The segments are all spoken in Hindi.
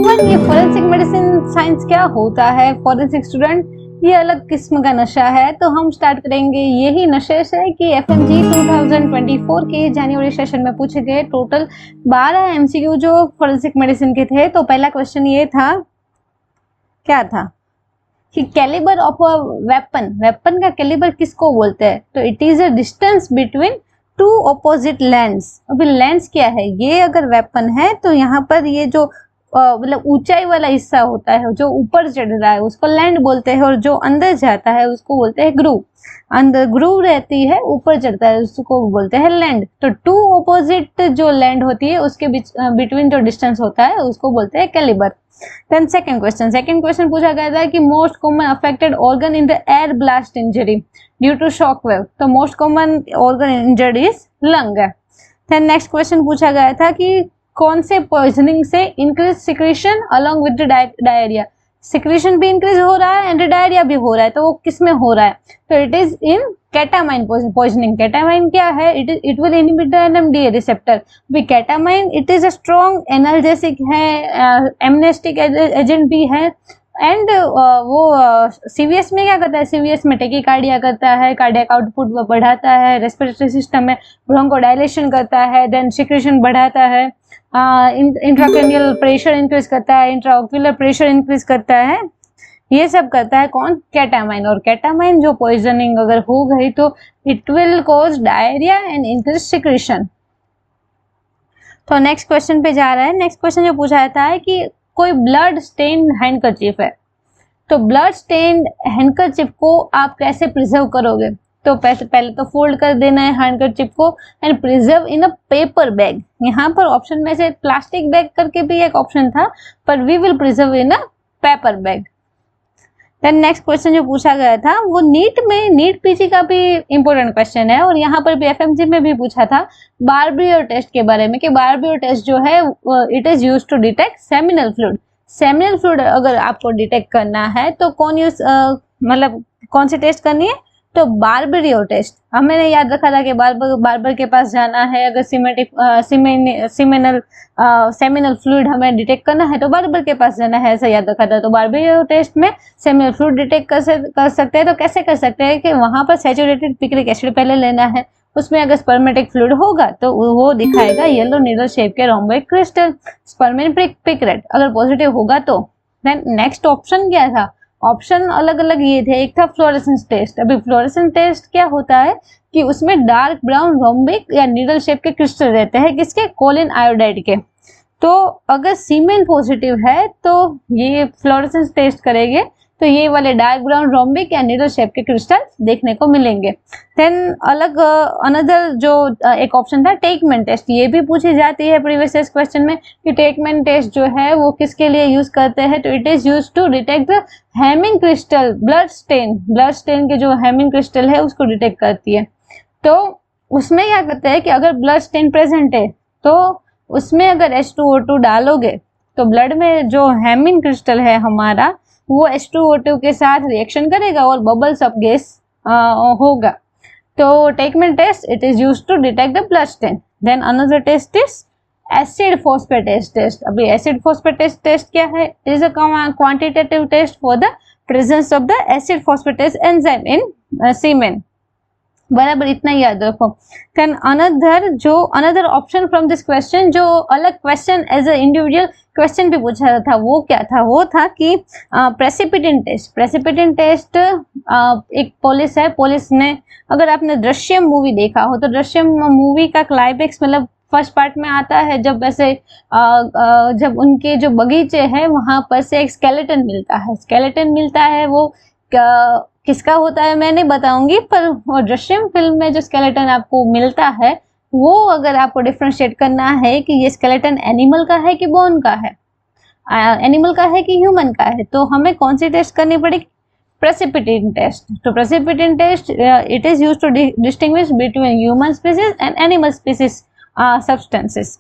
ये फॉरेंसिक मेडिसिन साइंस क्या होता है फॉरेंसिक स्टूडेंट? ये अलग किस्म का नशा है। तो हम स्टार्ट करेंगे यही नशे से कि एफएमजी 2024 के जनवरी सेशन में पूछे गए टोटल 12 एमसीक्यू जो फॉरेंसिक मेडिसिन के थे। तो पहला क्वेश्चन ये था, क्या था कि कैलिबर ऑफ अ वेपन का कैलिबर किसको बोलते हैं? तो it is a distance between two opposite lands. अभी लैंड्स क्या है? ये अगर वेपन है तो यहाँ पर ये जो मतलब ऊंचाई वाला हिस्सा होता है जो ऊपर चढ़ रहा है उसको लैंड बोलते हैं, और जो अंदर जाता है उसको बोलते हैं ग्रूव। अंदर ग्रूव रहती है, ऊपर चढ़ता है उसको बोलते हैं लैंड। तो टू ऑपोजिट जो लैंड होती है उसके बीच बिटवीन जो डिस्टेंस होता है उसको बोलते हैं कैलिबर। देन सेकंड क्वेश्चन पूछा गया था कि most common affected organ in the air blast injury due to shock wave. तो most common organ injured is lung है। देन नेक्स्ट क्वेश्चन पूछा गया था कि कौन से पॉइजनिंग से increase secretion along with diarrhoea. Secretion भी इंक्रीज हो रहा है एंड डायरिया भी हो रहा है, तो वो किस में हो रहा है? तो it is in ketamine poisoning. Ketamine क्या है? It will inhibit the NMDA receptor. भी ketamine it is a strong analgesic है, एमनेस्टिक एजेंट भी है, एंड वो सीवीएस में क्या करता है? सीवीएस में टेकीकार्डिया करता है, कार्डियक आउटपुट वो बढ़ाता है, रेस्पिरेटरी सिस्टम में ब्रोंकोडायलेशन करता है, देन सिक्रीशन बढ़ाता है, इंट्राक्रेनियल प्रेशर इंक्रीज करता है, इंट्राओक्यूलर प्रेशर इंक्रीज करता है। ये सब करता है कौन? केटामाइन। और केटामाइन जो पॉइजनिंग अगर हो गई तो it will cause diarrhoea and increase secretion. तो नेक्स्ट क्वेश्चन पे जा रहा है। नेक्स्ट क्वेश्चन जो पूछा जाता है कि कोई ब्लड स्टेन हैंडकरचीफ है, तो ब्लड स्टेन हैंडकरचीफ को आप कैसे प्रिजर्व करोगे? तो पहले तो फोल्ड कर देना है हैंडकरचीफ को and preserve in a paper bag. यहाँ पर ऑप्शन में से प्लास्टिक बैग करके भी एक ऑप्शन था, पर we will preserve in a paper bag. Then next question जो पूछा गया था वो नीट पीजी का भी इंपॉर्टेंट क्वेश्चन है, और यहाँ पर भी एफएमजी में भी पूछा था बार्बियर टेस्ट के बारे में कि बार्बियर टेस्ट जो है it is used to detect seminal fluid. Seminal fluid अगर आपको डिटेक्ट करना है तो मतलब कौन सी टेस्ट करनी है? तो बार्बियर टेस्ट। हमने याद रखा था कि बार्बर के पास जाना है, अगर सेमिनल फ्लूइड हमें डिटेक्ट करना है तो बार्बर के पास जाना है, ऐसा याद रखा था। तो बार्बियर टेस्ट में सेमिनल फ्लूइड डिटेक्ट कर सकते हैं। तो कैसे कर सकते हैं कि वहां पर सैचुरेटेड पिक्रिक एसिड पहले लेना है, उसमें अगर स्पर्मेटिक फ्लूइड होगा तो वो दिखाएगा येलो नीडल शेप के रोम्बिक क्रिस्टल। स्पर्मेटिक पिक्रेट अगर पॉजिटिव होगा तो। देन नेक्स्ट ऑप्शन क्या था? ऑप्शन अलग अलग ये थे। एक था फ्लोरेसेंस टेस्ट। अभी फ्लोरेसेंस टेस्ट क्या होता है कि उसमें डार्क ब्राउन रोम्बिक या नीडल शेप के क्रिस्टल रहते हैं, किसके? कोलिन आयोडाइड के। तो अगर सीमेन पॉजिटिव है तो ये फ्लोरेसेंस टेस्ट करेंगे तो ये वाले डार्क ब्राउन रोम्बिक या नीडल शेप के क्रिस्टल देखने को मिलेंगे। देन अनदर जो एक ऑप्शन था टेकमैन टेस्ट। ये भी पूछी जाती है प्रीवियस क्वेश्चन में कि टेकमैन टेस्ट जो है वो किसके लिए यूज करते हैं? तो it is use to detect the hemin crystal blood stain के जो हेमिंग क्रिस्टल है उसको डिटेक्ट करती है। तो उसमें क्या करते हैं कि अगर ब्लड स्टेन प्रेजेंट है तो उसमें अगर H2O2 डालोगे तो ब्लड में जो हेमिंग क्रिस्टल है हमारा वो H2O2 के साथ रिएक्शन करेगा और बबल्स ऑफ गैस होगा। तो Teichmann test it is used to detect the blood stain. Then another test is acid phosphatase test. अभी एसिड फॉस्फेटेज टेस्ट क्या है? It is a quantitative test for the presence of the acid phosphatase enzyme in semen. बराबर इतना याद रखो। Then another option from this question, जो अलग question as a individual question भी पूछा था वो क्या था? वो था कि प्रेसिपिटेंट टेस्ट। प्रेसिपिटेंट टेस्ट एक पुलिस है, पुलिस ने अगर आपने दृश्यम मूवी देखा हो तो दृश्यम मूवी का क्लाइमेक्स मतलब फर्स्ट पार्ट में आता है जब ऐसे जब उनके जो बगीचे हैं वहां पर से एक स्केलेटन मिलता है। वो किसका होता है मैं नहीं बताऊंगी, पर वो दृश्यम फिल्म में जो स्केलेटन आपको मिलता है वो अगर आपको डिफरेंशिएट करना है कि ये स्केलेटन एनिमल का है कि बोन का है, एनिमल का है कि ह्यूमन का है, तो हमें कौन सी टेस्ट करनी पड़ेगी? Precipitant test. तो precipitant test it is used to distinguish between human species and animal species substances.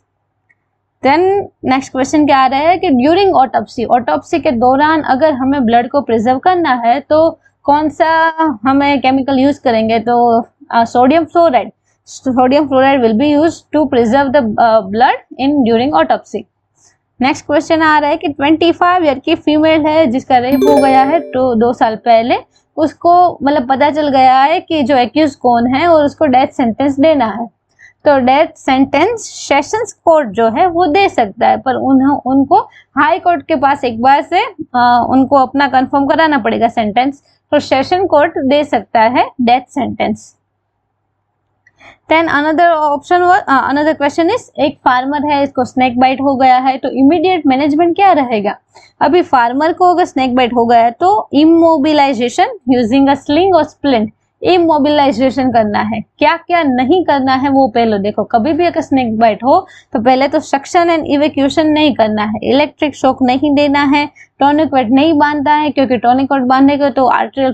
Then next question क्या आ रहा है कि ड्यूरिंग ऑटोप्सी के दौरान अगर हमें ब्लड को प्रिजर्व करना है तो कौन सा हमें केमिकल यूज करेंगे? तो sodium fluoride will be used to preserve the blood in during autopsy. Next question आ रहा है कि 25 ईयर की फीमेल है जिसका रेप हो गया है तो 2 साल पहले, उसको मतलब पता चल गया है कि जो एक्यूज कौन है और उसको डेथ सेंटेंस देना है। तो डेथ सेंटेंस सेशंस कोर्ट जो है वो दे सकता है, पर उनको हाई कोर्ट के पास एक बार से उनको अपना कंफर्म कराना पड़ेगा सेंटेंस। तो सेशन कोर्ट दे सकता है death sentence. Then another question is, एक फार्मर है, इसको स्नेक बाइट हो गया है, तो इमीडिएट मैनेजमेंट क्या रहेगा। अभी फार्मर को अगर स्नेक बाइट हो गया है तो इमोबिलाइजेशन यूजिंग अ स्लिंग और स्प्लिंट, इमोबिलाइजेशन करना है। क्या क्या नहीं करना है वो पहले देखो। कभी भी अगर स्नेक बाइट हो तो पहले तो सक्शन एंड इवैक्यूएशन नहीं करना है, इलेक्ट्रिक शॉक नहीं देना है, टॉनिक वेट नहीं बांधना है, क्योंकि टॉनिक वेट बांधेगा तो आर्टेरियल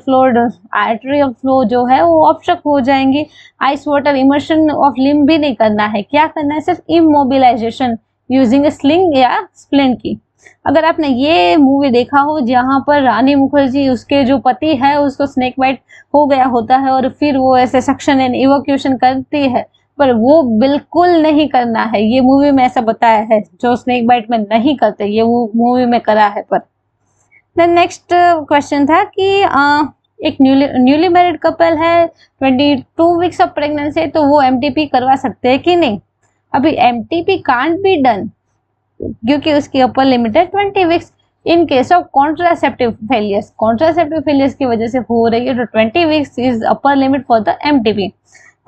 फ्लो जो है वो ऑब्स्ट्रक्ट हो जाएंगी। Ice water immersion of limb भी नहीं करना है। क्या करना है, सिर्फ इमोबिलाइजेशन यूजिंग स्लिंग या स्प्लिंट की। अगर आपने ये मूवी देखा हो जहां पर रानी मुखर्जी उसके जो पति है उसको स्नेक बाइट हो गया होता है और फिर वो ऐसे सक्शन एंड इवैक्यूएशन करती है, पर वो बिल्कुल नहीं करना है। ये मूवी में ऐसा बताया है, जो स्नेक बाइट में नहीं करते ये वो मूवी में करा है। पर देन नेक्स्ट क्वेश्चन था कि एक न्यूली मैरिड कपल है, 22 वीक्स ऑफ प्रेगनेंसी, तो वो एमटीपी करवा सकते हैं कि नहीं। अभी एमटीपी कांट बी डन क्योंकि उसकी अपर लिमिट है 20 weeks in case of contraceptive failures. Contraceptive failures की वजह से हो रही है तो 20 weeks is upper limit for the MTP.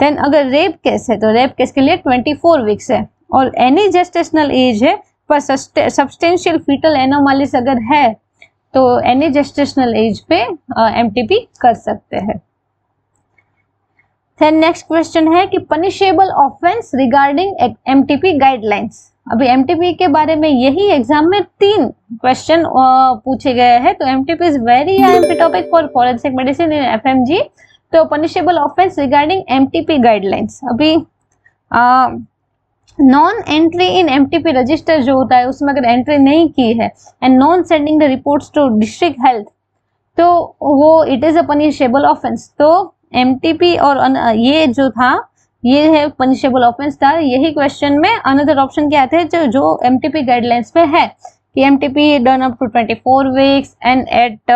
Then अगर रेप केस है तो रेप केस के लिए 24 वीक्स है, और एनी जेस्टेशनल एज है पर सब्सटेंशियल फीटल एनोमलीज अगर है तो एनी जेस्टेशनल एज पे एमटीपी कर सकते हैं। देन नेक्स्ट क्वेश्चन है कि punishable offence regarding MTP guidelines. अभी एमटीपी के बारे में यही एग्जाम में 3 क्वेश्चन पूछे गए हैं। तो MTP is very IMP topic for forensic medicine in FMG. तो punishable offence regarding MTP guidelines, अभी non entry in MTP register जो होता है उसमें अगर एंट्री नहीं की है and non sending the reports to district health, तो वो it is a punishable offence. तो एमटीपी और ये जो था ये है पनिशेबल ऑफेंस था। यही क्वेश्चन में अनदर ऑप्शन क्या थे जो एमटीपी गाइडलाइंस में है कि MTP done up to 24 weeks and at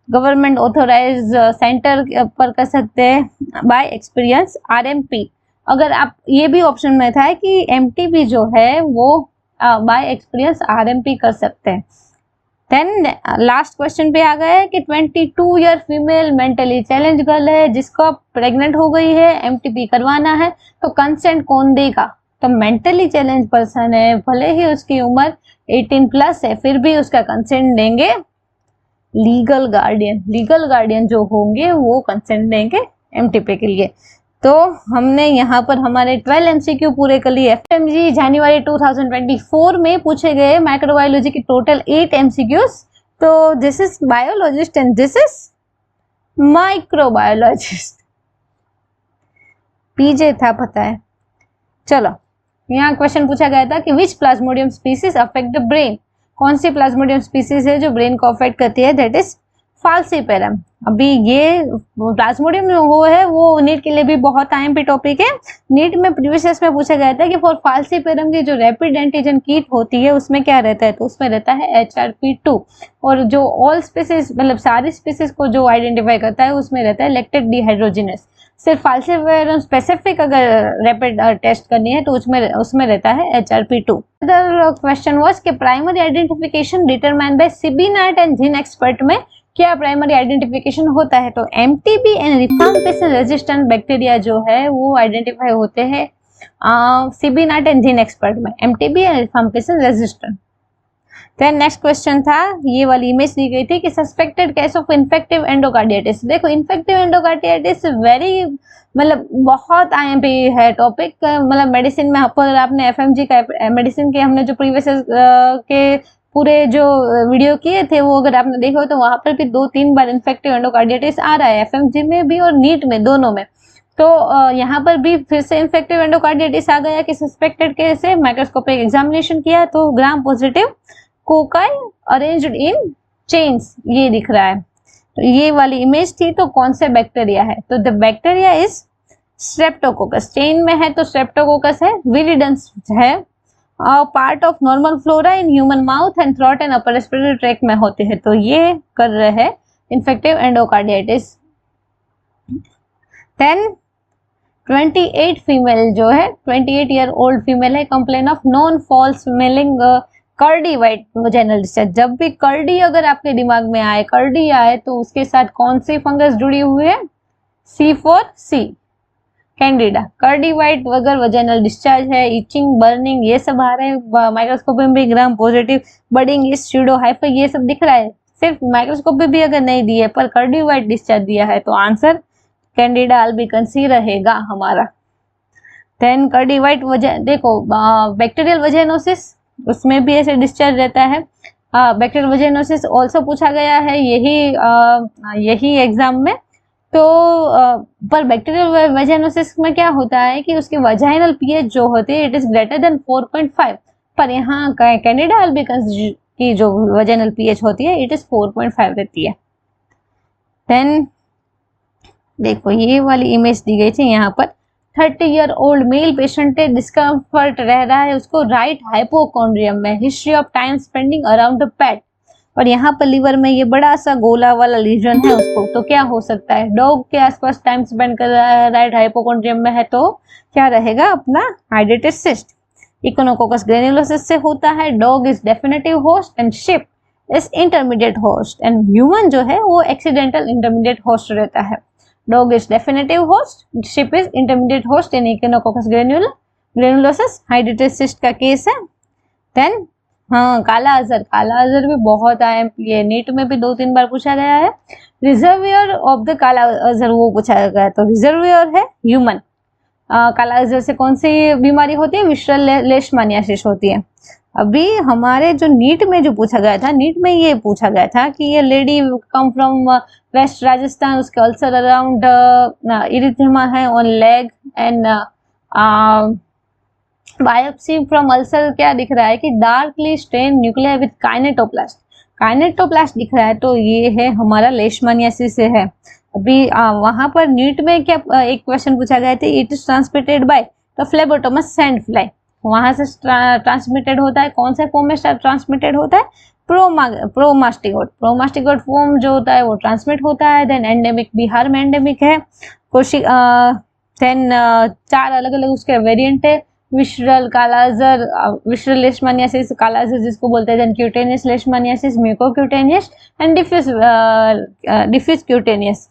government authorise centre पर कर सकते हैं बाय एक्सपीरियंस आरएमपी। अगर आप ये भी ऑप्शन में था कि एमटीपी जो है वो बाय एक्सपीरियंस आरएमपी कर सकते हैं। देन लास्ट क्वेश्चन पे आ गया है कि 22 year female mentally challenge girl है जिसको प्रेग्नेंट हो गई है, एमटीपी करवाना है, तो कंसेंट कौन देगा। तो मेंटली चैलेंज पर्सन है, भले ही उसकी उम्र 18 प्लस है फिर भी उसका कंसेंट देंगे लीगल गार्डियन। लीगल गार्डियन जो होंगे वो कंसेंट देंगे एमटीपी के लिए। तो हमने यहाँ पर हमारे 12 एमसीक्यू पूरे कर लिए। एफएमजी जनवरी 2024 में पूछे गए माइक्रोबायोलॉजी के टोटल 8 एमसीक्यूज। तो this is biologist and this is microbiologist. PJ था पता है। चलो यहाँ क्वेश्चन पूछा गया था कि which plasmodium species affect the brain. कौन सी प्लाज्मोडियम स्पीसीज है जो ब्रेन को अफेक्ट करती है, दैट इज फाल्सीपेरम। अभी ये प्लाज्मोडियम वो है वो नीट के लिए भी बहुत आईएमपी टॉपिक है। नीट में प्रीवियस ईयर में पूछा गया था कि फॉर फाल्सीपेरम की जो रैपिड एंटीजन किट होती है उसमें क्या रहता है, तो उसमें रहता है HRP2, और जो ऑल स्पीसीज मतलब सारी स्पीसीज को जो आइडेंटिफाई करता है उसमें रहता है लैक्टेट डिहाइड्रोजिनेस। सिर्फ फाल्सीपेरम स्पेसिफिक अगर रैपिड टेस्ट करनी है तो उसमें रहता है HRP2। अदर क्वेश्चन वाज कि primary identification determined by CBNAAT and GeneXpert में क्या प्राइमरी आइडेंटिफिकेशन होता है, तो MTB and rifampicin resistant bacteria जो है वो आइडेंटिफाई होते हैं सिबिनाट एंड जीन एक्सपर्ट में, MTB and rifampicin resistant. Then next question था, ये वाली इमेज दी गई थी कि suspected case of infective endocarditis. देखो इन्फेक्टिव एंडोकार्डियाटिस वेरी मतलब बहुत आईएमपी है टॉपिक। मतलब मेडिसिन में अगर आपने एफएमजी का मेडिसिन के हमने जो प्रीवियस के पूरे जो वीडियो किए थे वो अगर आपने देखा हो तो वहां पर भी 2-3 बार इन्फेक्टिव एंडोकार्डियाटिस आ रहा है, एफएमजी में भी और नीट में दोनों में। तो यहाँ पर भी फिर से इन्फेक्टिव एंडोकार्डियाटिस आ गया कि सस्पेक्टेड केस है, माइक्रोस्कोपिक एग्जामिनेशन किया तो gram positive cocci arranged in chains ये दिख रहा है। तो ये वाली इमेज थी, तो कौन से बैक्टीरिया है, तो the bacteria is Streptococcus. Chain में है तो स्ट्रेप्टोकोकस है, विरिडेंस है, part of normal flora in human mouth and throat and upper respiratory tract में होते हैं। तो ये कर रहे हैं इन्फेक्टिव एंडोकार्डियाइटिस। देन 28 फीमेल जो है 28 ईयर ओल्ड फीमेल है, complain of non foul smelling curdy white vaginal discharge. जब भी कर्डी अगर आपके दिमाग में आए, कर्डी आए, तो उसके साथ कौन सी फंगस जुड़ी हुई है? C4C Candida. कर्डी वाइट वगैरह वजाइनल डिस्चार्ज है, इचिंग, बर्निंग, ये सब आ रहे हैं माइक्रोस्कोप में भी, ग्राम पॉजिटिव, बडिंग, इस स्यूडो हाइपर, ये सब दिख रहा है। सिर्फ माइक्रोस्कोप में भी अगर नहीं दिए पर कर्डी वाइट डिस्चार्ज दिया है तो आंसर कैंडिडा अल्बिकन्स ही रहेगा हमारा। देन कर्डी वाइट वजह देखो बैक्टीरियल वजाइनोसिस, उसमें भी ऐसे डिस्चार्ज रहता है। बैक्टीरियल वजाइनोसिस ऑल्सो पूछा गया है यही एग्जाम में। तो पर बैक्टीरियल वजाइनोसिस में क्या होता है कि उसकी वजाइनल पीएच जो होती है इट इज ग्रेटर देन 4.5, पर यहाँ कैंडिडा अल्बिकन्स की जो वजाइनल पीएच होती है इट इज 4.5 रहती है। देन देखो ये वाली इमेज दी गई थी यहाँ पर, 30 ईयर ओल्ड मेल पेशेंट है, डिस्कम्फर्ट रह रहा है उसको राइट हाइपोकॉन्ड्रियम में, history of time spending around the pet, और यहाँ पर लीवर में ये बड़ा सा गोला वाला लीजन है उसको। तो क्या हो सकता है? डॉग के आसपास टाइम स्पेंड कर रहा है, राइट हाइपोकॉन्ड्रियम में है, तो क्या रहेगा अपना हाइड्रेटेड सिस्ट। इकोनोकोकस ग्रेन्युलोसिस से होता है। Dog is definitive host and sheep is intermediate host, and human जो है वो एक्सीडेंटल इंटरमीडिएट होस्ट रहता है। Dog is definitive host, sheep is intermediate host in echinococcus granulosus, हाइड्रेटेड सिस्ट का केस है। देन हाँ काला अजहर भी बहुत आया है, नीट में भी 2-3 बार पूछा गया है। रिजर्वियर ऑफ द काला अजहर वो पूछा गया, तो रिजर्वियर है ह्यूमन। काला अजहर से कौन सी बीमारी होती है? विशरल लेशमानियासिस होती है। अभी हमारे जो नीट में जो पूछा गया था, नीट में ये पूछा गया था कि ये lady come from west Rajasthan, उसके अल्सर अराउंड इरिथेमा है on leg and biopsy from ulcer क्या दिख रहा है कि darkly stain nuclear with kinetoplast, kinetoplast दिख रहा है, तो ये है हमारा लेशमानियासिस से है। अभी वहां पर नीट में क्या एक क्वेश्चन पूछा गया था, it is transmitted by the Phlebotomus sand fly, वहां से ट्रांसमिटेड होता है। कौन से फॉर्म में ट्रांसमिटेड होता है? प्रोमास्टिगोट, प्रोमास्टिगोट फॉर्म जो होता है वो ट्रांसमिट होता है। देन एंडेमिक, बिहार में एंडेमिक है। देन 4 अलग अलग उसके वेरिएंट है, विशरल, काला अजहर, विशरल लेशमानियासिस, काला अजहर जिसको बोलते हैं, then cutaneous leishmaniasis, mucocutaneous and diffuse cutaneous.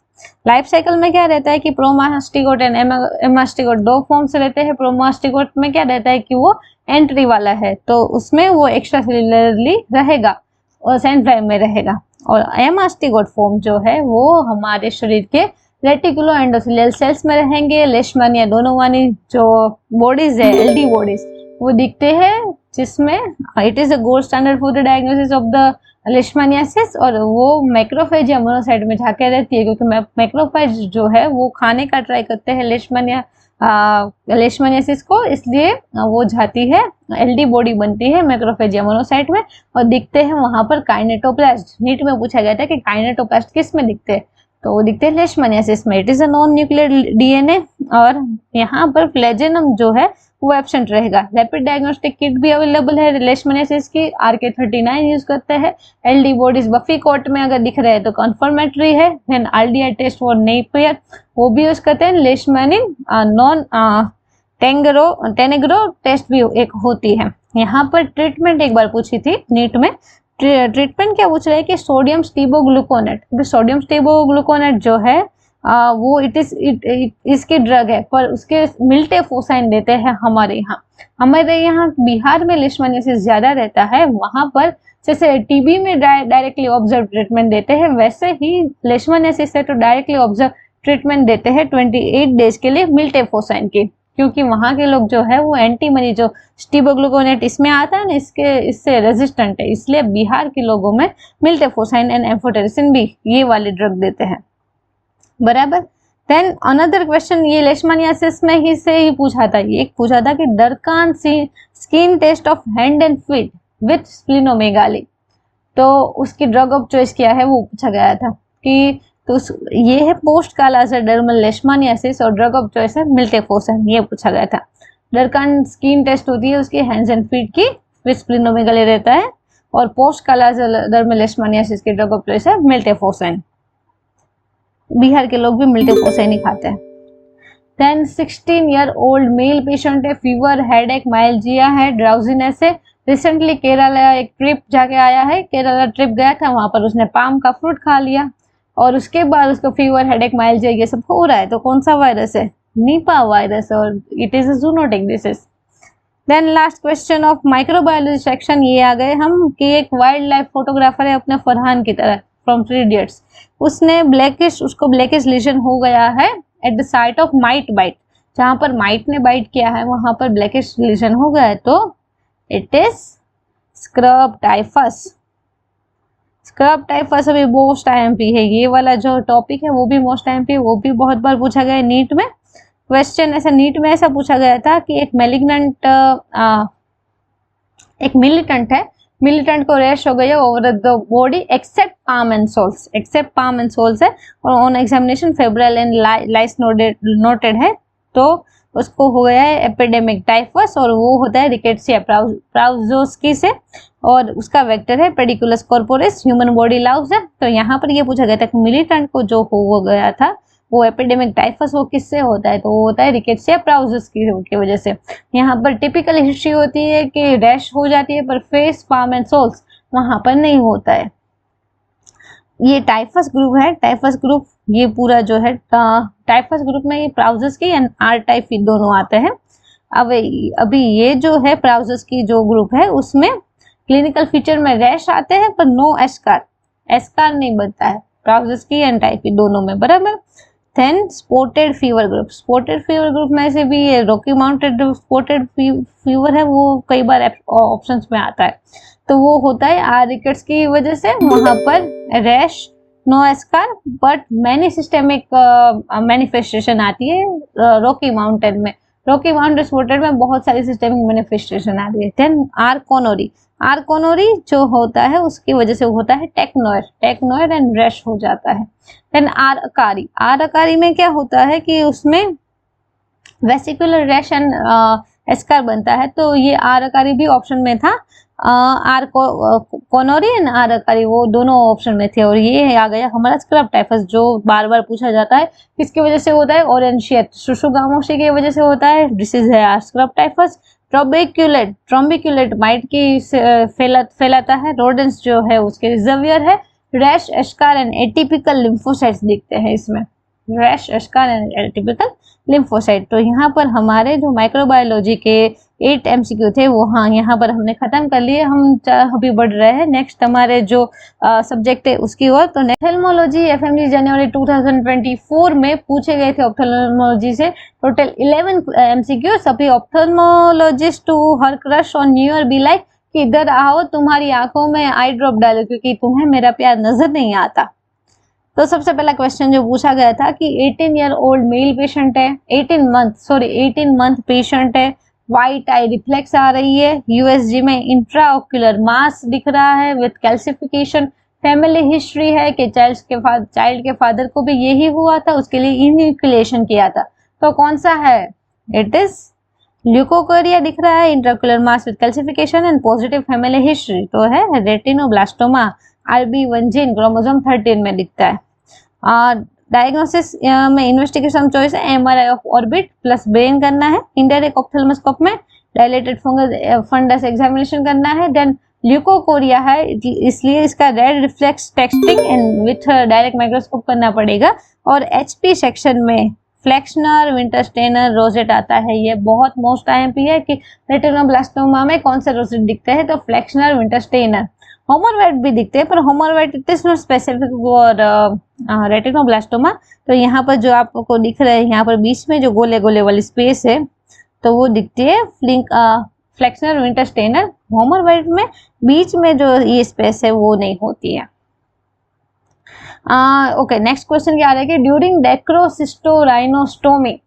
Life cycle में क्या रहता है कि प्रोमास्टिगोट एंड एमास्टिगोट 2 फॉर्म से रहते हैं। प्रोमास्टिगोट में क्या रहता है कि वो एंट्री वाला है, तो उसमें वो एक्स्ट्रा सेलुलरली रहेगा और सैंड फ्लाई में रहेगा, और एमास्टिगोट फॉर्म जो है वो हमारे शरीर के रेटिकुलो एंडोथेलियल सेल्स में रहेंगे। लेशमानिया दोनों वाली जो बॉडीज है, एलडी बॉडीज, वो दिखते हैं, जिसमें it is a gold standard for the diagnosis of the leishmaniasis, और वो मैक्रोफेज या मोनोसाइट में जाके रहती है, क्योंकि मैक्रोफेज जो है वो खाने का ट्राई करते हैं लेशमानियासिस को, इसलिए वो जाती है, एलडी बॉडी बनती है मैक्रोफेज या मोनोसाइट में, और दिखते हैं वहां पर काइनेटोप्लास्ट। नीट में पूछा गया था कि काइनेटोप्लास्ट किस में दिखते हैं, तो वो दिखते हैं लेशमानियासिस में। It is a non nuclear DNA, और यहाँ पर फ्लैजेनम जो है वो एब्सेंट रहेगा। रैपिड डायग्नोस्टिक किट भी अवेलेबल है लेशमानियासिस की, RK39 यूज करते हैं। एलडी बॉडीज बफी कोट में अगर दिख रहे हैं तो कंफर्मेटरी है। Then RDI test for Napier वो भी यूज करते हैं। लेशमानिन नॉन टेनेग्रो टेस्ट भी एक होती है। यहाँ पर ट्रीटमेंट एक बार पूछी थी नीट में, ट्रीटमेंट क्या पूछ रहे हैं कि सोडियम स्टीबोग्लूकोनेट। सोडियम स्टीबोग्लूकोनेट जो है वो इसकी ड्रग है, पर उसके मिल्टेफोसाइन देते हैं हमारे यहाँ बिहार में लेशमानियासिस ज्यादा रहता है, वहां पर जैसे टीबी में डायरेक्टली ऑब्जर्व ट्रीटमेंट देते हैं, वैसे ही लेशमानियासिस से तो डायरेक्टली ऑब्जर्व ट्रीटमेंट देते हैं 28 डेज के लिए मिल्टेफोसाइन की, क्योंकि वहां के लोग जो है वो एंटीमनी जो स्टीबोग्लूकोनेट इसमें आता है ना, इससे रेजिस्टेंट है, इसलिए बिहार के लोगों में मिल्टेफोसाइन एंड एम्फोटेरिसिन भी ये वाली ड्रग देते हैं, बराबर। देन अनदर क्वेश्चन ये लेशमानियासिस में ही से ही पूछा था, ये पूछा था कि डरकान skin test of hand and feet with splenomegaly, तो उसकी ड्रग ऑफ चॉइस क्या है वो पूछा गया था कि तो ये है पोस्ट काला अजहर डर्मल लेशमानियासिस और ड्रग ऑफ चॉइस है मिल्टेफोसाइन, ये पूछा गया था। डरकान स्किन टेस्ट होती है उसकी हैंड्स एंड फीट की, विच स्प्लिनोमेगाली रहता है, और पोस्ट कालाजारदर्म लेशमानियासिस की ड्रग ऑफ चॉइस है मिल्टेफोर्साइन। बिहार के लोग भी मिल्टेफोर्साइन ही खाते हैं। Then 16 year old male patient है, फीवर, हेडेक, माइल्जिया है, ड्राउजीनेस है, रिसेंटली केरला एक ट्रिप जाके आया है, केरला ट्रिप गया था, वहां पर उसने पाम का फ्रूट खा लिया और उसके बाद उसको फीवर, हेडेक, माइल्जिया ये सब हो रहा है। तो कौन सा वायरस है? निपा वायरस, और it is a zoonotic disease. Then last question of microbiology section ये आ गए हम कि एक वाइल्ड लाइफ फोटोग्राफर है अपने फरहान की तरह फ्रॉम 3 इडियट्स, उसने उसको ब्लैकिश लीजन हो गया है at the site of mite bite, जहां पर माइट ने बाइट किया है वहां पर ब्लैकिश लीजन हो गया है, तो it is scrub typhus. Scrub typhus अभी मोस्ट आईएमपी है, ये वाला जो टॉपिक है वो भी मोस्ट आईएमपी है, वो भी बहुत बार पूछा गया है नीट में। क्वेश्चन ऐसा नीट में ऐसा पूछा गया था कि एक मिलिटेंट है, मिलिटेंट को रैश हो गई है over the body except palm and soles है, और on examination febrile and lice noted है, तो उसको हो गया है एपिडेमिक टाइफस, और वो होता है रिकेट्सिया प्राउजोस्की से, और उसका वेक्टर है Pediculus corporis, human body Laue's है। तो यहाँ पर ये पूछा गया था कि मिलिटेंट को जो हो गया था वो एपिडेमिक टाइफस वो किससे होता है, तो वो होता है रिकेट्सिया प्राउजोस्की की वजह से। यहाँ पर टिपिकल हिस्ट्री होती है कि रैश हो जाती है, पर फेस, पाम एंड सोल्स वहां पर नहीं होता है। ये टाइफस ग्रुप है, टाइफस ग्रुप ये पूरा जो है टाइफस ग्रुप में ये प्राउजोस्की एंड आर टाइप दोनों आते हैं। अब अभी ये जो है प्राउजोस्की जो ग्रुप है उसमें क्लिनिकल फीचर में रैश आते हैं पर नो एस्कार नहीं बनता है प्राउजोस्की एंड टाइफी दोनों में, बराबर। देन स्पॉटेड फीवर ग्रुप में से भी ये रॉकी माउंटेड स्पॉटेड फीवर है, वो कई बार ऑप्शंस में आता है, तो वो होता है आर रिकेट्स की वजह से, वहां पर rash, no eschar, but many systemic manifestation आती है रॉकी माउंटेन में। रॉकी माउंटेन स्पॉटेड में बहुत सारी सिस्टेमिक मैनिफेस्टेशन आती है। देन आर कोनोरी जो होता है उसकी वजह से होता है टेक्नोयर एंड रैश हो जाता है। देन आर अकारी में क्या होता है कि उसमें वेसिकुलर रैश एंड एस्कार बनता है, तो ये आर अकारी भी ऑप्शन में था, आर कोनोरी एंड आर अकारी वो दोनों ऑप्शन में थे, और ये आ गया हमारा स्क्रब टाइफस जो बार बार पूछा जाता है किसकी वजह से होता है, ओरेंशिया सुसुगामोशी की वजह से होता है, डिसीज है स्क्रब टाइफस। ट्रॉम्बिक्यूलेट माइट की फैलाता है, रोडेंस जो है उसके रिजर्वियर है, रैश, एस्कार एंड एटिपिकल लिम्फोसाइट्स दिखते हैं इसमें, रैश, एस्कार एंड एटिपिकल लिम्फोसाइट। तो यहाँ पर हमारे जो माइक्रोबायोलॉजी के 8 MCQ थे वो हाँ यहाँ पर हमने खत्म कर लिए। हम अभी बढ़ रहे हैं नेक्स्ट हमारे जो सब्जेक्ट है उसकी ओर। तो ऑप्थेल्मोलॉजी FMG जनवरी 2024 में पूछे गए थे ऑप्थेल्मोलॉजी से टोटल 11 MCQ। सभी ophthalmologist to her crush on new year be like कि इधर आओ तुम्हारी आंखों में आई ड्रॉप डालो क्योंकि तुम्हें मेरा प्यार नजर नहीं आता। तो सबसे पहला क्वेश्चन जो पूछा गया था कि 18 ईयर ओल्ड मेल पेशेंट है, 18 मंथ पेशेंट है, व्हाइट आई रिफ्लेक्स आ रही है, USG में इंट्राओक्यूलर मास दिख रहा है विथ कैल्सिफिकेशन, फैमिली हिस्ट्री है कि चाइल्ड के फादर को भी यही हुआ था, उसके लिए इन्यूक्लेशन किया था। तो कौन सा है? इट इज ल्यूकोकोरिया दिख रहा है, intraocular mass with calcification and positive family history, तो है रेटिनोब्लास्टोमा, RB1 जीन क्रोमोसोम 13 में दिखता है। डायग्नोसिस में इन्वेस्टिगेशन चॉइस है MRI of orbit plus brain करना है, इनडायरेक्ट ऑप्थेल्मोस्कोप में डायलेटेड फंडस एग्जामिनेशन करना है। देन ल्यूकोकोरिया है इसलिए इसका red reflex testing and with direct microscope करना पड़ेगा। और HP सेक्शन में फ्लेक्शनर, विंटरस्टेनर, रोजेट आता है, ये बहुत मोस्ट IMP है कि रेटिनोब्लास्टोमा में कौन से रोजेट दिखते हैं, तो फ्लेक्शनर, विंटरस्टेनर। होमरवाइट भी दिखते हैं पर Homer Wright it is not specific for retinoblastoma. तो यहाँ पर जो आपको दिख रहा है यहाँ पर बीच में जो गोले गोले वाली स्पेस है तो वो दिखती है फ्लेक्शनर, विंटरस्टेनर। होमरवाइट में बीच में जो ये स्पेस है वो नहीं होती है। ओके, नेक्स्ट क्वेश्चन क्या आ रहा है कि during dacryocystorhinostomy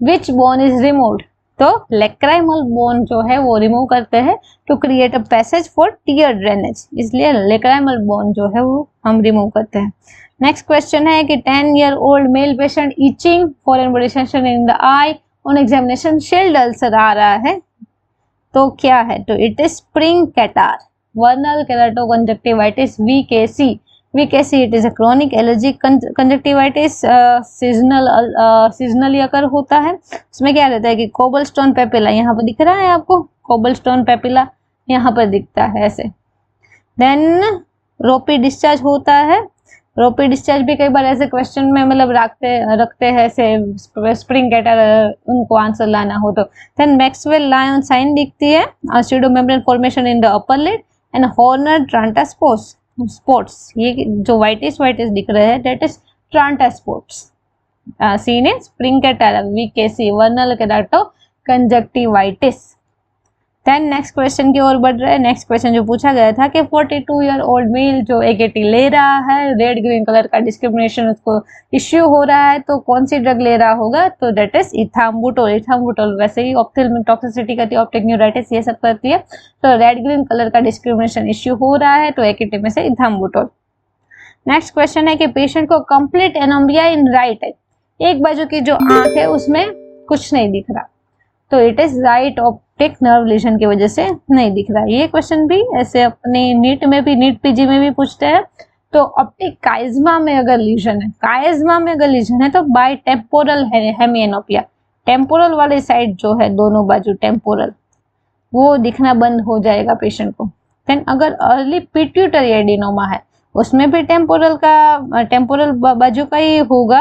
which bone is removed, तो लेक्राइमल बोन जो है वो रिमूव करते हैं to create a passage for tear drainage, इसलिए लेक्राइमल बोन जो है वो हम रिमूव करते हैं। नेक्स्ट क्वेश्चन है कि 10 year old male patient itching, foreign body sensation in the eye on examination shield ulcer आ रहा है तो क्या है, तो it is spring catarrh, vernal keratoconjunctivitis VKC। VKC it is a chronic allergic conjunctivitis, seasonally occur होता है। उसमें क्या रहता है कि कोबलस्टोन पेपिला, यहाँ पर दिख रहा है आपको कोबलस्टोन पेपिला, यहाँ पर दिखता है ऐसे। देन रोपी डिस्चार्ज होता है, रोपी डिस्चार्ज भी कई बार ऐसे क्वेश्चन में मतलब रखते हैं ऐसे स्प्रिंग कैटार, उनको आंसर लाना हो तो। देन मैक्सवेल लायन साइन दिखती है, pseudo membrane formation in the upper lid and Horner Trantas spots, ये जो व्हाइटिश दिख रहे हैं that is Trantas spots seen in spring catarrh VKC, vernal kerato conjunctivitis. Then next question की ओर बढ़ रहे हैं। नेक्स्ट क्वेश्चन जो पूछा गया था कि 42 ईयर ओल्ड मेल जो AKT ले रहा है, रेड ग्रीन कलर का डिस्क्रिमिनेशन उसको इश्यू हो रहा है, तो कौन सी ड्रग ले रहा होगा, तो दैट इज इथाम्बुटोल। इथाम्बुटोल वैसे ही ऑप्थेल्मिक टॉक्सिसिटी करती है, ऑप्टिक न्यूराइटिस ये सब करती है, तो रेड ग्रीन कलर का डिस्क्रिमिनेशन इश्यू हो रहा है तो AKT में से इथाम्बुटोल। नेक्स्ट क्वेश्चन है कि पेशेंट को complete anomia in right I, एक बाजू की जो आंख है उसमें कुछ नहीं दिख रहा, तो it is right optic nerve lesion की वजह से नहीं दिख रहा है। ये क्वेश्चन भी ऐसे अपने नीट में भी, नीट PG में भी पूछते हैं। तो ऑप्टिक काइज्मा में अगर लीजन है, काइज्मा में अगर लीजन है तो बाय टेम्पोरल हेमिएनोपिया, टेम्पोरल वाली साइड जो है दोनों बाजू टेम्पोरल, वो दिखना बंद हो जाएगा पेशेंट को। देन अगर अर्ली पिट्यूटरी एडिनोमा है उसमें भी टेम्पोरल बाजू का ही होगा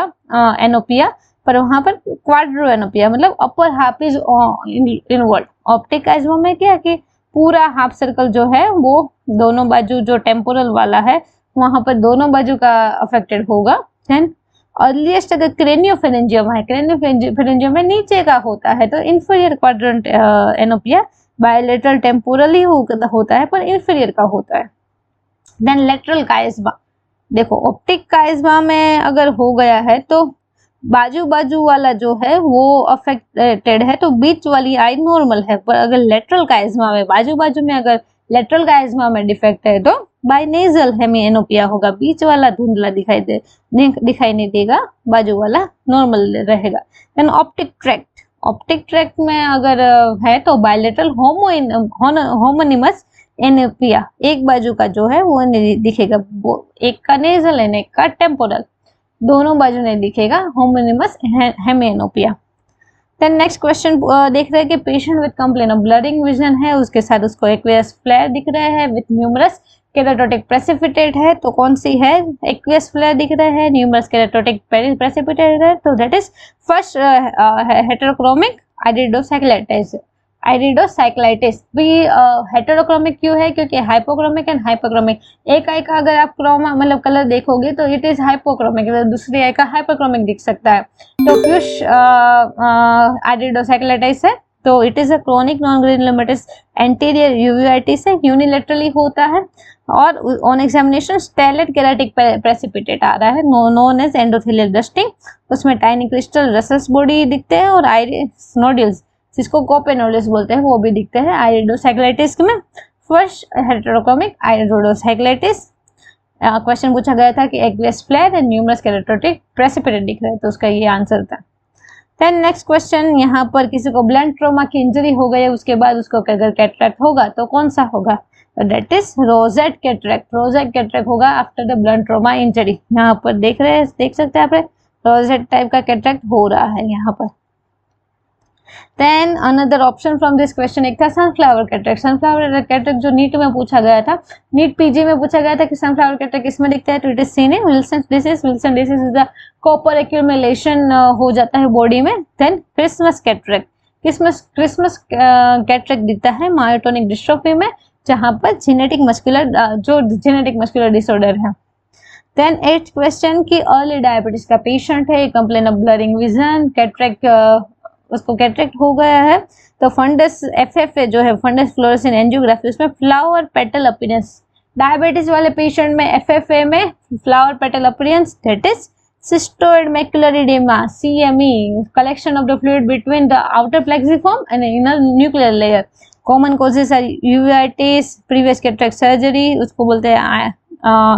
एनोपिया, पर वहां पर क्वाड्रो एनोपिया मतलब upper half is inward. Optic chiasma में क्या कि पूरा हाफ सर्कल जो है वो दोनों बाजू जो टेम्पोरल वाला है वहां पर दोनों बाजू का अफेक्टेड होगा। देन अर्लीस्ट अगर क्रेनियोफेरेंजियम है, क्रेनियोफेरेंजियम में नीचे का होता है तो inferior quadrantanopia bilateral temporal ही होता है पर इंफीरियर का होता है। देन लेटरल काइज्मा, देखो ऑप्टिक काइज्मा में अगर हो गया है तो बाजू वाला जो है वो अफेक्टेड है तो बीच वाली आई नॉर्मल है, पर अगर लेटरल काइज्मा में बाजू में अगर लेटरल काइज्मा में डिफेक्ट है तो बाइनेजल हेमिएनोपिया होगा, बीच वाला धुंधला दिखाई नहीं देगा, बाजू वाला नॉर्मल रहेगा। देन ऑप्टिक ट्रैक्ट में अगर है तो बायलेटरल होमोनिमस एनोपिया, एक बाजू का जो है वो नहीं दिखेगा, एक का नेजल है एक का टेम्पोरल, दोनों बाजू नहीं दिखेगा, होमोनिमस हेमिएनोपिया। देन नेक्स्ट क्वेश्चन देख रहे हैं कि patient with complain of blurring vision है, उसके साथ उसको एक्वियस फ्लेयर दिख रहे हैं विद न्यूमरस केराटोटिक प्रेसिपिटेट है, तो कौन सी है, एक्वियस फ्लेयर दिख रहे हैं, न्यूमरस केराटोटिक प्रेसिपिटेट है, तो दैट इज फर्स्ट हेटेरोक्रोमिक आइरिडोसाइक्लाइटिस। भी हेटेरोक्रोमिक क्यों है, क्योंकि हाइपोक्रोमिक एंड हाइपोक्रोमिक, एक आई का अगर आप क्रोमा मतलब कलर देखोगे तो इट इज हाइपोक्रोमिक, दूसरी आई का हाइपोक्रोमिक दिख सकता है, तो फ्यूश आइरिडोसाइक्लाइटिस है, तो it is a chronic non granulomatous anterior uveitis है, यूनिलेटरली होता है, और on examination stellate keratic precipitate आ रहा है नोन एज एंडोथेलियल डस्टिंग, उसमें टाइनी क्रिस्टल रसल्स बॉडी दिखते हैं और आइरिस नोड्यूल्स जिसको कोपेनोलिस बोलते हैं वो भी दिखते हैं आइरिडोसाइक्लाइटिस में। फर्स्ट हेटेरोक्रोमिक आइरिडोसाइक्लाइटिस, क्वेश्चन पूछा गया था कि aqueous flare and numerous keratotic precipitate दिख रहा है, तो उसका ये आंसर था। देन नेक्स्ट क्वेश्चन, यहाँ पर किसी को ब्लंट ट्रॉमा की इंजरी हो गई है उसके बाद उसको अगर कैटरेक्ट होगा तो कौन सा होगा, दैट इज रोजेट कैटरेक्ट होगा after the blunt trauma injury. यहाँ पर देख सकते हैं आप रोजेट टाइप का कैटरेक्ट हो रहा है यहाँ पर। Then another option from this question एक था सनफ्लावर कैटरेक्ट जो नीट में पूछा गया था, नीट PG में पूछा गया था कि सनफ्लावर कैटरेक्ट किसमें दिखता है, तो it is seen in Wilson disease is the copper accumulation हो जाता है बॉडी में। देन क्रिसमस कैटरेक्ट दिखता है मायोटोनिक डिस्ट्रोफी में, जहां पर जेनेटिक मस्कुलर डिसऑर्डर है। देन 8th क्वेश्चन की अर्ली डायबिटीज का पेशेंट है, complain of blurring vision, cataract उसको कैटरेक्ट हो गया है, तो फंडस FFA जो है फंडस फ्लोरेसेंट एंजियोग्राफी उसमें फ्लावर पेटल अपीयरेंस, डायबिटीज वाले पेशेंट में FFA में flower petal appearance, that is cystoid macular oedema CME, collection of the fluid between the outer plexiform and inner nuclear layer, common causes are यूवेटिस, previous cataract surgery उसको बोलते हैं,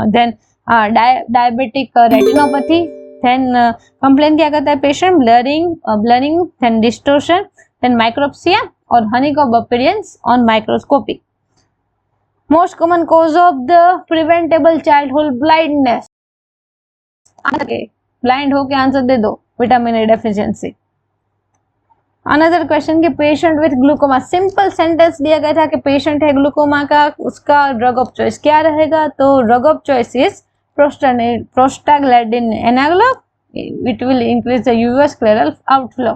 then diabetic retinopathy, then complain क्या करता है patient, blurring, then distortion, then micropsia और honeycomb appearance on microscopy. Most common cause of the preventable childhood blindness, blind होके आंसर दे दो, vitamin A deficiency. Another question कि patient with glaucoma, simple sentence दिया गया था कि पेशेंट है ग्लूकोमा का, उसका ड्रग ऑफ चॉइस क्या रहेगा, तो drug of choice is prostaglandin analogue, it will increase the uveoscleral outflow.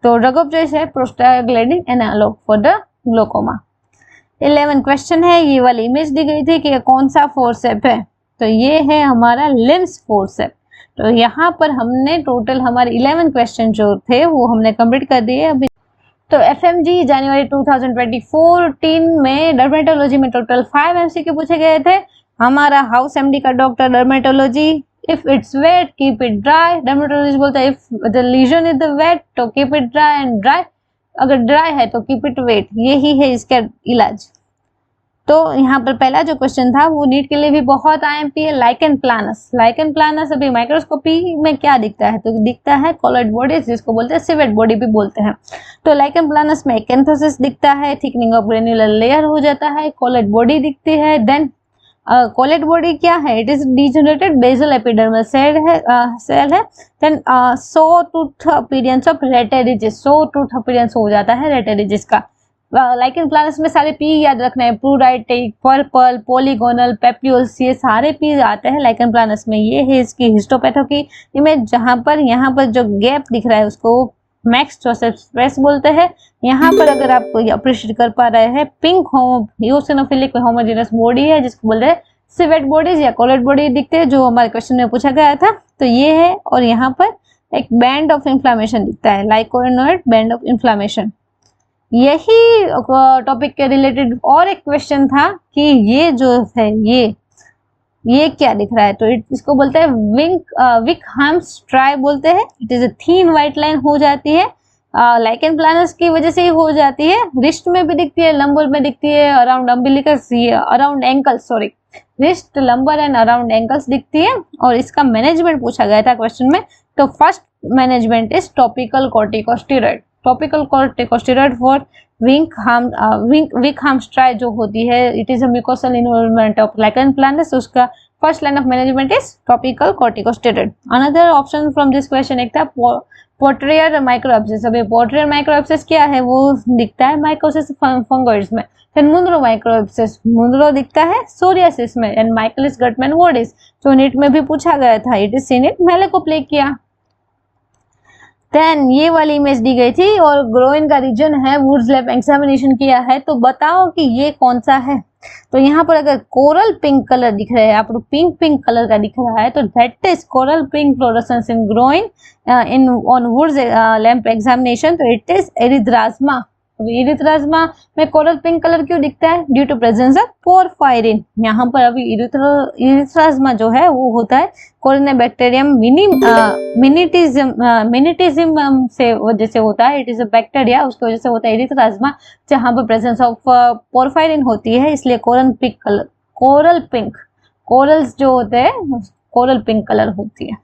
तो ड्रग ऑफ चॉइस है prostaglandin analogue for the glaucoma. 11 question है, ये वाली इमेज दी गई थी कि कौन सा फोर्सेप है, तो ये है हमारा लिम्स फोर्सेप। तो यहाँ पर हमने टोटल हमारे 11 क्वेश्चन जो थे वो हमने कंप्लीट कर दिए अभी। तो एफएमजी जनवरी 2014 में डर्मेटोलॉजी में टोटल 5 एमसीक्यू पूछे गए थे। हमारा हाउस एमडी का doctor dermatology, if it's wet keep it dry, dermatology बोलता है if the lesion is the wet तो keep it dry and dry, अगर ड्राई है तो कीप इट वेट, यही है इसका इलाज। तो यहाँ पर पहला जो क्वेश्चन था वो नीट के लिए भी बहुत आईएमपी है, लाइकन प्लानस। लाइकन प्लानस अभी माइक्रोस्कोपी में क्या दिखता है, तो दिखता है कॉलर्ड बॉडी, जिसको बोलते हैं सिवेट बॉडी भी बोलते हैं। तो लाइकन प्लानस में एकेंथोसिस दिखता है, थिकनिंग ऑफ ग्रेन्युलर लेयर हो जाता है, कॉलर्ड बॉडी दिखती है। देन कॉलर्ड बॉडी क्या है, it is degenerated basal epidermal cell है। Then saw tooth appearance of rete ridges, saw tooth appearance हो जाता है रेटेरिजिस का। लाइकन प्लानस में सारे पी याद रखना है, प्लूराइटिक, पर्पल, पॉलीगोनल, पेप्यूल्स, ये सारे पी आते हैं लाइकन प्लानस में। ये है इसकी हिस्टोपैथो की इमेज, जहां पर यहाँ पर जो गैप दिख रहा है उसको मैक्स जोसेफ स्ट्रेस बोलते हैं। यहाँ पर अगर आप अप्रिशिएट कर पा रहे हैं, पिंक यूसिनोफिलिक होमोजेनस बॉडी है जिसको बोलते हैं सिवेट बॉडीज या कॉलर्ड बॉडी दिखते हैं, जो हमारे क्वेश्चन में पूछा गया था। तो ये है, और यहाँ पर एक बैंड ऑफ इन्फ्लामेशन दिखता है, लाइकोइनोइड बैंड ऑफ इन्फ्लामेशन। यही टॉपिक के रिलेटेड और एक क्वेश्चन था कि ये जो है ये क्या दिख रहा है, तो इसको बोलते हैं विकहाम्स्ट्राई बोलते हैं। It is a thin white line हो जाती है, लाइकन प्लानस की वजह से ही हो जाती है। रिस्ट में भी दिखती है, लंबर में दिखती है, around umbilicus, around ankle, sorry wrist, lumbar and around ankles दिखती है। और इसका मैनेजमेंट पूछा गया था क्वेश्चन में, तो first management is topical corticosteroid, topical corticosteroid for Wickham striae जो होती है, it is a mucosal involvement of lichen planus, उसका first line of management is topical corticosteroid. Another option from this question एक था पोर्ट्रियर माइक्रोएब्सेस। अभी पोर्ट्रियर माइक्रोएब्सेस क्या है, वो दिखता है माइकोसिस फंगोइड्स में। फिर मुंद्रो माइक्रोएब्सेस, मुंद्रो दिखता है सोरियासिस में। एंड माइकलिस गटमैन वॉर्डिस जो नीट में भी पूछा गया था, it is seen in malakoplakia. Then ये वाली इमेज दी गई थी और ग्रोइन का रीजन है, वुड्स लैब एग्जामिनेशन किया है, तो बताओ कि ये कौन सा है। तो यहाँ पर अगर कोरल पिंक कलर दिख रहा है, आपको पिंक कलर का दिख रहा है, तो that is coral pink fluorescence in groin in on Wood's lamp examination, तो इट इज एरिथ्राज्मा। इरिथ्राज्मा में कोरल पिंक कलर क्यों दिखता है, due to presence of porphyrin. यहाँ पर अभी इरिथ्राज्मा जो है वो होता है कोरिनेबैक्टीरियम मिनिटिज्म से वजह से होता है, इट इज अ बैक्टीरिया, उसकी वजह से होता है इरिथ्राज्मा, जहाँ पर प्रेजेंस ऑफ पोरफायरिन होती है, इसलिए कोरल्स जो होते हैं कोरल पिंक कलर होती है।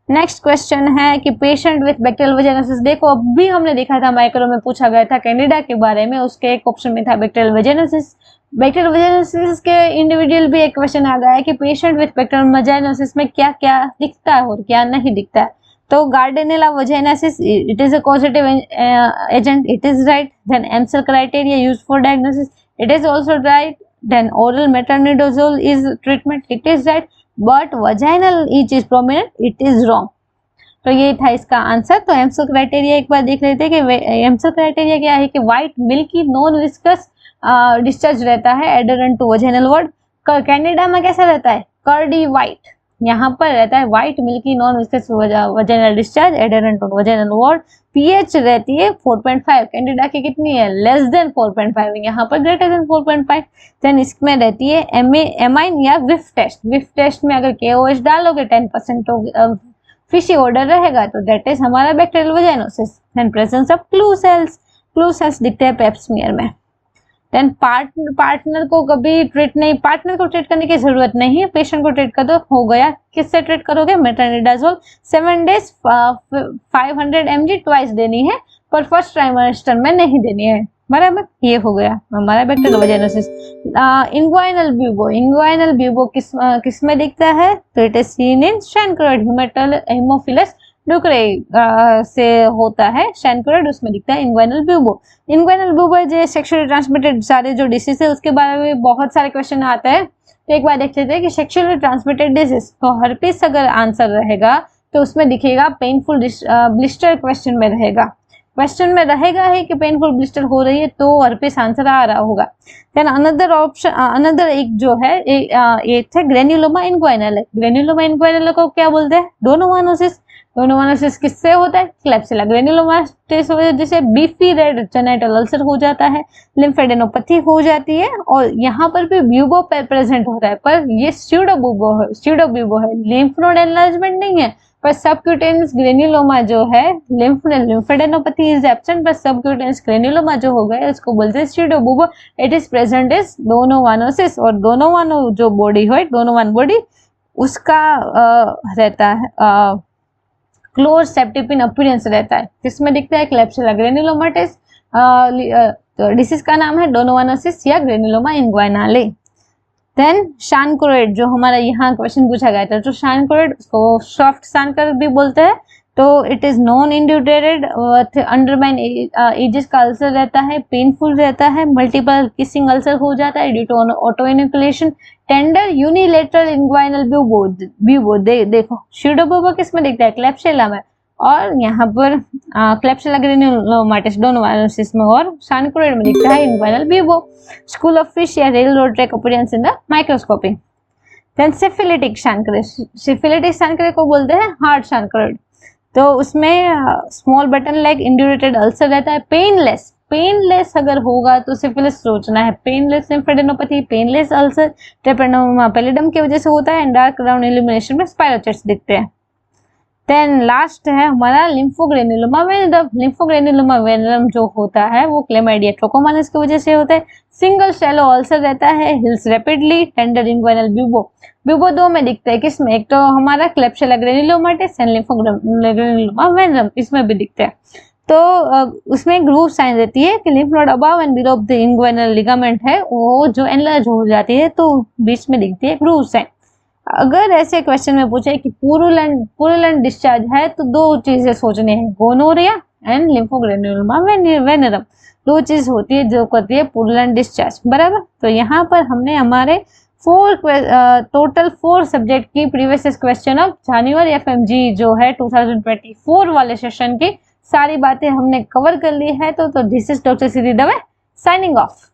नेक्स्ट क्वेश्चन है कि पेशेंट विथ बैक्टीरियल वेजाइनोसिस, देखो अभी हमने देखा था माइक्रो में पूछा गया था कैंडिडा के बारे में, उसके एक ऑप्शन में था बैक्टीरियल वेजाइनोसिस। बैक्टीरियल वेजाइनोसिस के इंडिविजुअल भी एक क्वेश्चन आ गया है कि पेशेंट विथ बैक्टीरियल वेजाइनोसिस में क्या क्या दिखता है और क्या नहीं दिखता है। तो Gardnerella vaginosis, it is a causative agent, it is right. Then Amsel criteria used for diagnosis, it is also right. Then oral metronidazole is treatment, it is right. But vaginal itch is prominent, it is wrong. तो ये था इसका आंसर। तो एम्सल क्राइटेरिया एक बार देख लेते हैं कि एम्सल क्राइटेरिया क्या है, कि white milky non viscous discharge रहता है एडरेंट टू वजाइनल वॉर्ड। कैंडिडा में कैसा रहता है, कर्डी व्हाइट, यहाँ पर रहता है white milky non viscous vaginal discharge adherent to vaginal wall. PH रहती है 4.5, कैंडिडा की कितनी है, लेस देन 4.5, यहाँ पर ग्रेटर देन 4.5। देन इसमें रहती है एमाइन या विफ टेस्ट। विफ टेस्ट में अगर KOH डालोगे 10% तो फिशी ऑर्डर रहेगा, तो दैट इज हमारा bacterial vaginosis. Then presence of clue cells दिखते हैं पेप स्मीयर में। देन पार्टनर को कभी पार्टनर को ट्रीट करने की जरूरत नहीं है, पेशेंट को ट्रीट कर दो, हो गया। किससे ट्रीट करोगे? मेट्रोनिडाजोल 7 days 500 mg ट्वाइस देनी है, पर फर्स्ट ट्राइमेस्टर में नहीं देनी है, बराबर। ये हो गया हमारा बैक्टीरियोजेनेसिस। इंग्वाइनल ब्यूबो किस में दिखता है? तो it is seen in chancroid Haemophilus ducreyi से होता है शैनक्रोइड, उसमें दिखता है इंग्वाइनल ब्यूबो जो सेक्सुअली ट्रांसमिटेड सारे जो डिसीज है उसके बारे में बहुत सारे क्वेश्चन आता है। तो एक बार देख लेते हैं कि सेक्सुअली ट्रांसमिटेड डिसीज, तो हर्पीस अगर आंसर रहेगा तो उसमें दिखेगा पेनफुल ब्लिस्टर, क्वेश्चन में रहेगा है कि पेनफुल ब्लिस्टर हो रही है तो हर्पीस आंसर आ रहा होगा। देन अनदर एक जो है एक थे ग्रेन्युलोमा इनग्वाइनल। ग्रेन्युलोमा इनग्वाइनल को क्या बोलते हैं? डोनोवानोसिस किससे होता है? क्लेप्सिला ग्रेन्युलोमाटिस जिसे बीफी रेड जेनिटल अल्सर हो जाता है, लिम्फेडेनोपैथी हो जाती है, और यहाँ पर भी ब्यूबो प्रेजेंट होता है, पर ये स्यूडोब्यूबो है, लिम्फ नोड एनलार्जमेंट नहीं है। पर सबक्यूटेनियस ग्रेन्युलोमा जो है, लिम्फेडेनोपैथी इज एब्सेंट, पर सबक्यूटेनियस ग्रेन्युलोमा जो हो गया उसको बोलते हैं स्यूडोब्यूबो। इट इज प्रेजेंट इज डोनोवानोसिस, और डोनोवानो जो बॉडी है, डोनोवान बॉडी उसका रहता है क्लोज सेप्टिपिन अपीयरेंस रहता है। किसमें दिखता है? क्लेप्सिला ग्रेन्युलोमाटिस। डिसीज का नाम है डोनोवानोसिस या ग्रेन्युलोमा इनग्वाइनाले। देन शानक्रोइड, जो हमारा यहाँ क्वेश्चन पूछा गया था, तो शानक्रोइड उसको सॉफ्ट शानकर भी बोलते हैं। तो it is non indurated, undermine edges का अल्सर रहता है, पेनफुल रहता है, मल्टीपल किसिंग अल्सर हो जाता है due to autoinoculation, tender unilateral inguinal bubo देखो स्यूडोब्यूबो किस में दिखता है? क्लेप्सिला में, और यहाँ पर क्लेप्सिला ग्रेन्युलोमाटिस डोनोवानोसिस में, और शानक्रोइड में दिखता है inguinal bubo. School of fish या railroad track appearance in the microscopy. Then syphilitic chancroid को बोलते हैं हार्ड शानक्रोइड। तो उसमें small button like indurated ulcer रहता है, पेनलेस अगर होगा तो सिफिलिस सोचना है, painless lymphadenopathy, painless ulcer treponema pallidum की वजह से होता है, एंड डार्क ब्राउन इल्यूमिनेशन में स्पाइरोचेट्स दिखते हैं। देन लास्ट है हमारा लिम्फोग्रेन्युलोमा वेनेरम जो होता है वो क्लेमाइडिया ट्रोकोमोनास की वजह से होता है, सिंगल शैलो अल्सर रहता है, hills rapidly, tender inguinal bubo दो में दिखता है। किसमें? एक तो हमारा क्लेप्सिला ग्रेन्युलोमाटिस एंड लिम्फोग्रेन्युलोमा वेनेरम, इसमें भी दिखता है। तो उसमें ग्रूव साइन रहती है कि lymph node above and below the inguinal ligament है वो जो एनलार्ज हो जाती है, तो बीच में दिखती है ग्रूव साइन। अगर ऐसे क्वेश्चन में पूछे कि पुरुलेंट डिस्चार्ज है तो दो चीजें सोचनी है, गोनोरिया एंड लिम्फोग्रेन्युलोमा वेनेरम, दो चीज होती है जो करती है पुरुलेंट डिस्चार्ज, बराबर। तो यहाँ पर हमने हमारे टोटल 4 सब्जेक्ट की previous question of January FMG जो है 2024 वाले सेशन की सारी बातें हमने कवर कर ली है। तो this is doctor Siddhi Dave signing off.